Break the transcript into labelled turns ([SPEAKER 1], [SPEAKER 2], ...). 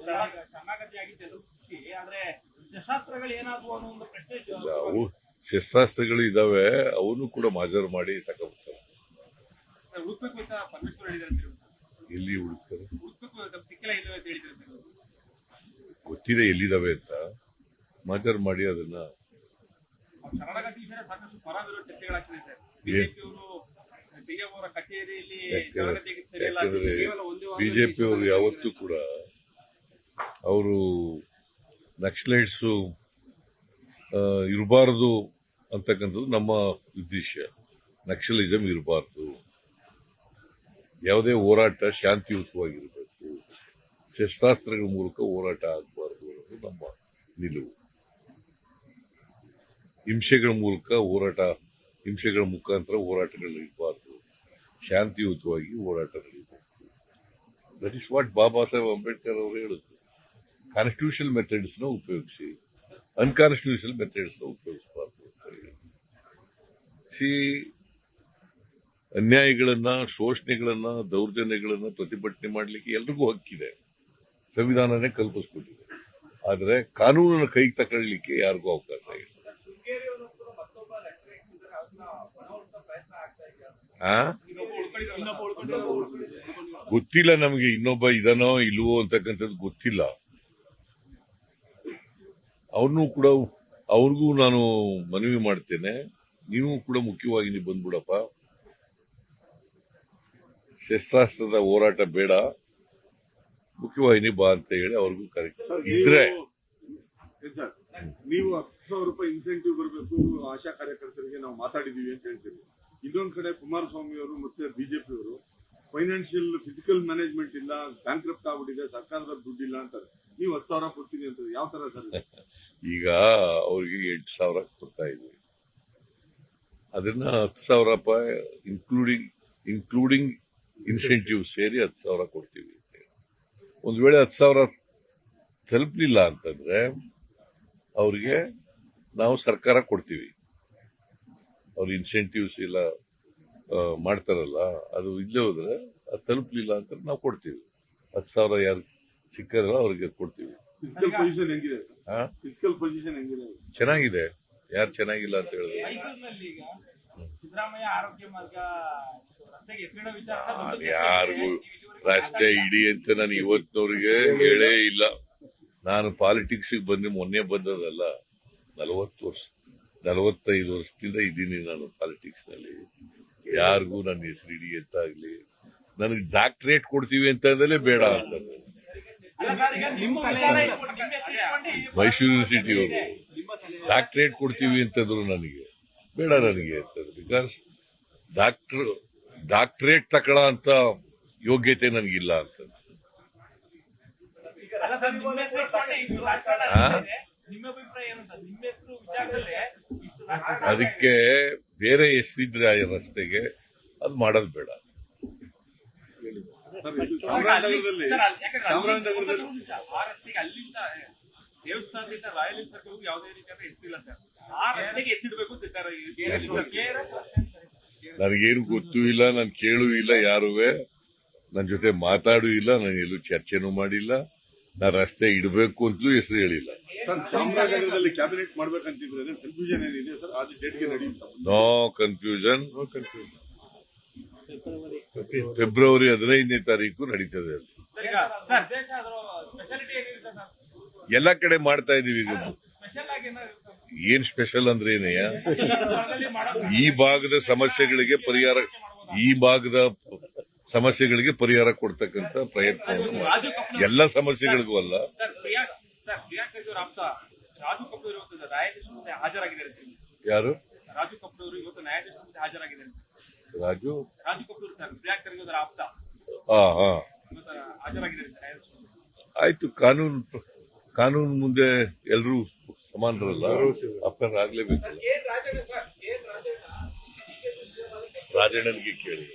[SPEAKER 1] ಶರಣಾಗತಿಯಾಗಿ ಖುಷಿ ಆದ್ರೆ ಶಸ್ತ್ರಾಸ್ತ್ರಗಳು ಏನಾಗುವ ಅನ್ನೋ ಒಂದು ಪ್ರಶ್ನೆ.
[SPEAKER 2] ಅವು ಶಸ್ತ್ರಾಸ್ತ್ರಗಳು ಇದಾವೆ, ಅವನು ಕೂಡ ಮಾಜರ್ ಮಾಡಿ ತಗೋಬಿಡ್ತಾರೆ.
[SPEAKER 1] ಹುಡುಕ್ಬೇಕು ಅಂತ ಪರಮೇಶ್ವರ್ ಹೇಳಿದ್ದಾರೆ.
[SPEAKER 2] ಎಲ್ಲಿ ಹುಡುಕ್ತಾರೆ
[SPEAKER 1] ಹುಡುಕ್ಬೇಕು ಸಿಕ್ಕಿಲ್ಲ ಇಲ್ಲ ಅಂತ ಹೇಳಿದ್ದಾರೆ.
[SPEAKER 2] ಗೊತ್ತಿದೆ ಎಲ್ಲಿದಾವೆ ಅಂತ, ಮಾಜರ್ ಮಾಡಿ ಅದನ್ನ.
[SPEAKER 1] ಶರಣಾಗತಿ ವಿಷಯ ಸಾಕಷ್ಟು ಪರ ವಿರೋಧ ಚರ್ಚೆಗಳಾಗ್ತಿದೆ ಸರ್. ಬಿಜೆಪಿಯವರು ಸಿಎಂ ಅವರ ಕಚೇರಿಯಲ್ಲಿ
[SPEAKER 2] ಬಿಜೆಪಿ ಅವರು ಯಾವತ್ತೂ ಕೂಡ ಅವರು ನಕ್ಸಲೈಟ್ಸ್ ಇರಬಾರದು ಅಂತಕ್ಕಂಥದ್ದು ನಮ್ಮ ಉದ್ದೇಶ. ನಕ್ಸಲಿಸಂ ಇರಬಾರ್ದು, ಯಾವುದೇ ಹೋರಾಟ ಶಾಂತಿಯುತವಾಗಿರಬೇಕು, ಶಸ್ತ್ರಾಸ್ತ್ರಗಳ ಮೂಲಕ ಹೋರಾಟ ಆಗಬಾರ್ದು ಅನ್ನೋದು ನಮ್ಮ ನಿಲುವು. ಹಿಂಸೆಗಳ ಮುಖಾಂತರ ಹೋರಾಟಗಳು ಇರಬಾರ್ದು, ಶಾಂತಿಯುತವಾಗಿ ಹೋರಾಟ ನಡೀಬೇಕು. That is what Baba Saheb Ambedkar ಅವರು ಹೇಳಿದ್ರು. ಕಾನ್ಸ್ಟಿಟ್ಯೂಷನಲ್ ಮೆಥಡ್ಸ್ ನ ಉಪಯೋಗಿಸಿ, ಅನ್ಕಾನ್ಸ್ಟಿಟ್ಯೂಷನಲ್ ಮೆಥಡ್ಸ್ ನ ಉಪಯೋಗಿಸಬಾರ್ದು ಅಂತ ಹೇಳಿ. ಅನ್ಯಾಯಗಳನ್ನ, ಶೋಷಣೆಗಳನ್ನ, ದೌರ್ಜನ್ಯಗಳನ್ನ ಪ್ರತಿಭಟನೆ ಮಾಡಲಿಕ್ಕೆ ಎಲ್ರಿಗೂ ಹಕ್ಕಿದೆ, ಸಂವಿಧಾನನೇ ಕಲ್ಪಿಸ್ಕೊಟ್ಟಿದೆ. ಆದರೆ ಕಾನೂನನ್ನು ಕೈಗೆ ತಗೊಳ್ಳಿಕ್ಕೆ ಯಾರಿಗೂ ಅವಕಾಶ ಇಲ್ಲ. ಗೊತ್ತಿಲ್ಲ ನಮಗೆ, ಇನ್ನೊಬ್ಬ ಇದನೋ ಇಲ್ವೋ ಅಂತಕ್ಕಂಥದ್ದು ಗೊತ್ತಿಲ್ಲ. ಅವ್ರಿಗೂ ನಾನು ಮನವಿ ಮಾಡ್ತೇನೆ, ನೀವು ಕೂಡ ಮುಖ್ಯವಾಗಿ ನೀವು ಬಂದ್ಬಿಡಪ್ಪ. ಶಸ್ತ್ರಾಸ್ತ್ರದ ಹೋರಾಟ ಬೇಡ, ಮುಖ್ಯವಾಹಿನಿ ಬಾ ಅಂತ ಹೇಳಿ ಅವ್ರಿಗೂ ಕರೆಕ್ಟ್ ಇದ್ರೆ.
[SPEAKER 3] ನೀವು 10,000 ರೂಪಾಯಿ ಇನ್ಸೆಂಟಿವ್ ಬರಬೇಕು ಆಶಾ ಕಾರ್ಯಕರ್ತರಿಗೆ ನಾವು ಮಾತಾಡಿದೀವಿ ಅಂತ ಹೇಳ್ತೀವಿ. ಇನ್ನೊಂದ್ ಕಡೆ ಕುಮಾರಸ್ವಾಮಿ ಅವರು ಮತ್ತೆ ಬಿಜೆಪಿ ಅವರು ಫೈನಾನ್ಷಿಯಲ್ ಫಿಸಿಕಲ್ ಮ್ಯಾನೇಜ್ಮೆಂಟ್ ಇಲ್ಲ, ಬ್ಯಾಂಕ್ರಪ್ಟ್ ಆಗ್ಬಿಟ್ಟಿದೆ, ಸರ್ಕಾರದ ದುಡ್ಡಿಲ್ಲ ಅಂತಾರೆ. ನೀವು 10,000 ಕೊಡ್ತೀನಿ ಅಂತ ಯಾವ ತರ ಸರ್?
[SPEAKER 2] ಈಗ ಅವ್ರಿಗೆ 8,000 ಕೊಡ್ತಾ ಇದ್ವಿ, ಅದನ್ನ 10,000 ರೂಪಾಯಿ ಇನ್ಕ್ಲೂಡಿಂಗ್ ಇನ್ಸೆಂಟಿವ್ ಸೇರಿ 10,000 ಕೊಡ್ತೀವಿ. ಒಂದ್ ವೇಳೆ 10,000 ತಲುಪಲಿಲ್ಲ ಅಂತಂದ್ರೆ ಅವ್ರಿಗೆ ನಾವು ಸರ್ಕಾರ ಕೊಡ್ತೀವಿ. ಅವ್ರ ಇನ್ಸೆಂಟಿವ್ಸ್ ಎಲ್ಲ ಮಾಡ್ತಾರಲ್ಲ, ಅದು ಇಲ್ಲೇ ಹೋದ್ರೆ ಅದು ತಲುಪಲಿಲ್ಲ ಅಂತ ನಾವು ಕೊಡ್ತೀವಿ. 10,000 ಯಾರು ಸಿಕ್ಕರಲ್ಲ ಅವ್ರಿಗೆ ಕೊಡ್ತೀವಿ.
[SPEAKER 3] ಫಿಸಿಕಲ್ ಪೊಸಿಷನ್ ಹೆಂಗಿದೆ? ಫಿಸಿಕಲ್ ಪೊಸಿಷನ್ ಹೆಂಗಿದೆ?
[SPEAKER 2] ಚೆನ್ನಾಗಿದೆ, ಯಾರು ಚೆನ್ನಾಗಿಲ್ಲ ಅಂತ ಹೇಳಿದ್ರೆ. ಯಾರಿಗೂ ರಸ್ತೆ ಇಡಿ ಅಂತ ನಾನು ಇವತ್ತಿನವ್ರಿಗೆ ಹೇಳೇ ಇಲ್ಲ. ನಾನು ಪಾಲಿಟಿಕ್ಸ್ ಮೊನ್ನೆ ಬಂದದಲ್ಲ, 45 ವರ್ಷದಿಂದ ಇದ್ದೀನಿ ನಾನು ಪಾಲಿಟಿಕ್ಸ್ ನಲ್ಲಿ. ಯಾರಿಗೂ ನನ್ನ ಹೆಸರು ಇಡಿ ಅಂತ ಆಗ್ಲಿ, ನನಗೆ ಡಾಕ್ಟರೇಟ್ ಕೊಡ್ತೀವಿ ಅಂತಂದ್ರೆ ಬೇಡ ಅಂತ. ಮೈಸೂರು ಯೂನಿವರ್ಸಿಟಿಯವರು ಡಾಕ್ಟರೇಟ್ ಕೊಡ್ತೀವಿ ಅಂತಂದ್ರು ನನಗೆ ಬೇಡ ನನಗೆ ಅಂತಂದ್ರು. ಬಿಕಾಸ್ ಡಾಕ್ಟರೇಟ್ ತಗೊಳ್ಳೋ ಅಂತ ಯೋಗ್ಯತೆ ನನಗಿಲ್ಲ ಅಂತ. ಅದಕ್ಕೆ ಬೇರೆ ಹೆಸರಿದ್ರೆ ಆ ರಸ್ತೆಗೆ ಅದು ಮಾಡೋದು ಬೇಡ.
[SPEAKER 1] ದೇವಸ್ಥಾನದಿಂದ ರಾಯಲ್ ಸರ್ಕಲ್ ಯಾವುದೇ ರೀತಿಯಾದ ಹೆಸರಿಲ್ಲ ಸರ್. ಆ ರಸ್ತೆಗೆ ಹೆಸರಿಡಬೇಕು ಅಂತ
[SPEAKER 2] ನನಗೇನು ಗೊತ್ತೂ ಇಲ್ಲ, ನಾನು ಕೇಳೂ ಇಲ್ಲ, ಯಾರುವೆ ನನ್ನ ಜೊತೆ ಮಾತಾಡೂ ಇಲ್ಲ, ನಾನು ಎಲ್ಲೂ ಚರ್ಚೆನೂ ಮಾಡಿಲ್ಲ. ನಾನು ರಸ್ತೆ ಇಡಬೇಕು ಅಂತಲೂ ಹೆಸರು ಹೇಳಿಲ್ಲ.
[SPEAKER 3] ಚಾಮರಾಜನಗರದಲ್ಲಿ ಕ್ಯಾಬಿನೆಟ್ ಮಾಡ್ಬೇಕಂತಿದ್ರೆ ಕನ್ಫ್ಯೂಷನ್ ಏನಿದೆ ಸರ್? ಅದು ಡೇಟ್ಗೆ ನಡೆಯುತ್ತೆ?
[SPEAKER 2] No confusion. ಫೆಬ್ರವರಿ 15ನೇ ತಾರೀಕು ನಡೀತದೆ. ಅದು ಎಲ್ಲ ಕಡೆ ಮಾಡ್ತಾ ಇದೀವಿ. ಈಗ ಏನ್ ಸ್ಪೆಷಲ್ ಅಂದ್ರೆ ಏನಯ್ಯ, ಈ ಭಾಗದ ಸಮಸ್ಯೆಗಳಿಗೆ ಕೊಡ್ತಕ್ಕಂತ ಪ್ರಯತ್ನ, ಎಲ್ಲ ಸಮಸ್ಯೆಗಳಿಗೂ ಅಲ್ಲ. ಯಾರು?
[SPEAKER 1] ರಾಜು ಕಪೂರ್ ಅವರು ಇವತ್ತು ನ್ಯಾಯಾಧೀಶ ಮುಂದೆ ಹಾಜರಾಗಿದ್ದಾರೆ ಸರ್.
[SPEAKER 2] ರಾಜು
[SPEAKER 1] ಕಪೂರ್ ಸರ್, ಪ್ರಿಯಾಂಕ್ ಖರ್ಗೆ ಅವರ ಆಪ್ತ ಹಾಜರಾಗಿದ್ದಾರೆ ಸರ್ ನ್ಯಾಯಾಧೀಶ.
[SPEAKER 2] ಆಯ್ತು, ಕಾನೂನು ಮುಂದೆ ಎಲ್ಲರೂ ಸಮಾನರಲ್ಲ, ಅಪ್ಪರ್ ಆಗ್ಲೇಬೇಕಲ್ಲ. ರಾಜಣ್ಣನಿಗೆ ಕೇಳಿ.